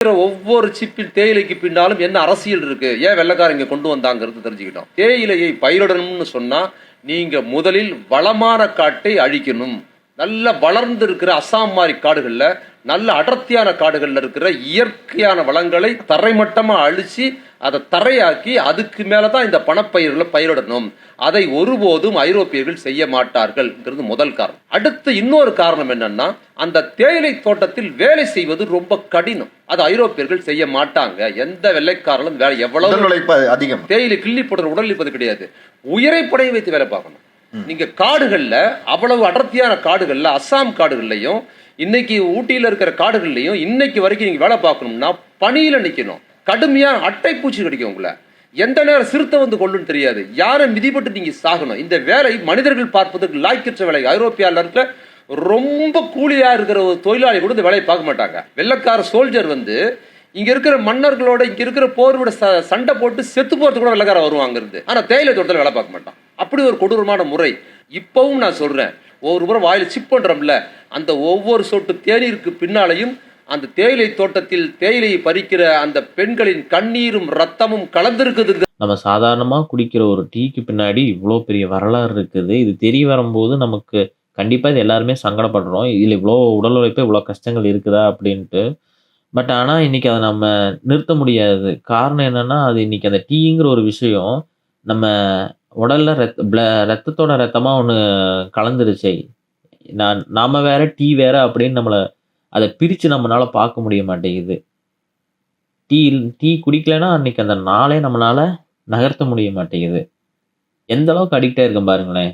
ஒவ்வொரு சிப்பில் தேயிலைக்கு பின்னாலும் என்ன அரசியல் இருக்கு, ஏன் வெள்ளைக்காரங்க இங்க கொண்டு வந்தாங்கிறது தெரிஞ்சுக்கிட்டோம். தேயிலையை பயிரிடணும்னு சொன்னா நீங்க முதலில் வளமான காட்டை அழிக்கணும். நல்ல வளர்ந்து இருக்கிற அசாம் மாதிரி காடுகள்ல, நல்ல அடர்த்தியான காடுகள்ல இருக்கிற இயற்கையான வளங்களை தரைமட்டமா அழிச்சு அதை தரையாக்கி அதுக்கு மேலதான் இந்த பணப்பயிர்களை பயிரிடணும். அதை ஒருபோதும் ஐரோப்பியர்கள் செய்ய மாட்டார்கள்ங்கிறது முதல் காரணம். அடுத்து இன்னொரு காரணம் என்னன்னா, அந்த தேயிலை தோட்டத்தில் வேலை செய்வது ரொம்ப கடினம். அது ஐரோப்பியர்கள் செய்ய மாட்டாங்க. எந்த வெள்ளைக்காரலும் வேலை எவ்வளவு அதிகம் தேயிலை கிள்ளி போட்டு உடலிப்பது கிடையாது. உயிரை படைய வைத்து வேலை பார்க்கணும். நீங்க காடுகள்ல அவ்வளவு அடர்த்தியான காடுகள்ல, அசாம் காடுகள்லையும் இன்னைக்கு ஊட்டியில இருக்கிற காடுகள்லையும் இன்னைக்கு வரைக்கும் நீங்க வேலை பார்க்கணும்னா பனியில நிக்கணும். கடுமையான அட்டை பூச்சி கடிக்கும். உங்களை எந்த நேரம் சிறுத்தை வந்து கொள்ளுன்னு தெரியாது. யாரை மிதிப்பட்டு நீங்க சாகணும். இந்த வேலை மனிதர்கள் பார்ப்பதற்கு லாய்க்கற்ற வேலை. ஐரோப்பியால இருக்கிற ரொம்ப கூலியா இருக்கிற ஒரு தொழிலாளி கூட இந்த வேலையை பார்க்க மாட்டாங்க. வெள்ளக்கார சோல்ஜர் வந்து இங்க இருக்கிற மன்னர்களோட, இங்க இருக்கிற போரோட சண்டை போட்டு செத்து போறது கூட வெள்ளக்கார வருவாங்க இருந்து. ஆனா தேயிலை தோட்டத்தில் வேலை பார்க்க மாட்டான். அப்படி ஒரு கொடூரமான முறை. இப்பவும் நான் சொல்றேன், ஒவ்வொரு முறை வாயில சிப் பண்றோம்ல, அந்த ஒவ்வொரு சொட்டு தேநீருக்கு பின்னாலையும் அந்த தேயிலை தோட்டத்தில் தேயிலையை பறிக்கிற அந்த பெண்களின் கண்ணீரும் ரத்தமும் கலந்திருக்குது. நம்ம சாதாரணமாக குடிக்கிற ஒரு டீக்கு பின்னாடி இவ்வளோ பெரிய வரலாறு இருக்குது. இது தெரிய வரும்போது நமக்கு கண்டிப்பாக இது எல்லாருமே சங்கடப்படுறோம். இதில் இவ்வளோ உடல் உழைப்பு, இவ்வளோ கஷ்டங்கள் இருக்குதா அப்படின்ட்டு. பட் ஆனால் இன்னைக்கு அதை நம்ம நிறுத்த முடியாது. காரணம் என்னன்னா, அது இன்னைக்கு அந்த டீங்கிற ஒரு விஷயம் நம்ம உடல்ல ரத்தத்தோட ரத்தமா ஒண்ணு கலந்துருச்சு. நாம வேற, டீ வேற அப்படின்னு அத பிரிச்சு நம்மனால பார்க்க முடிய மாட்டேங்குது. டீ டீ குடிக்கலைன்னா அன்னைக்கு அந்த நாளே நம்மளால நகர்த்த முடிய மாட்டேங்குது. எந்த அளவுக்கு அடிக்ட் ஆயிருக்கோம் பாருங்களேன்.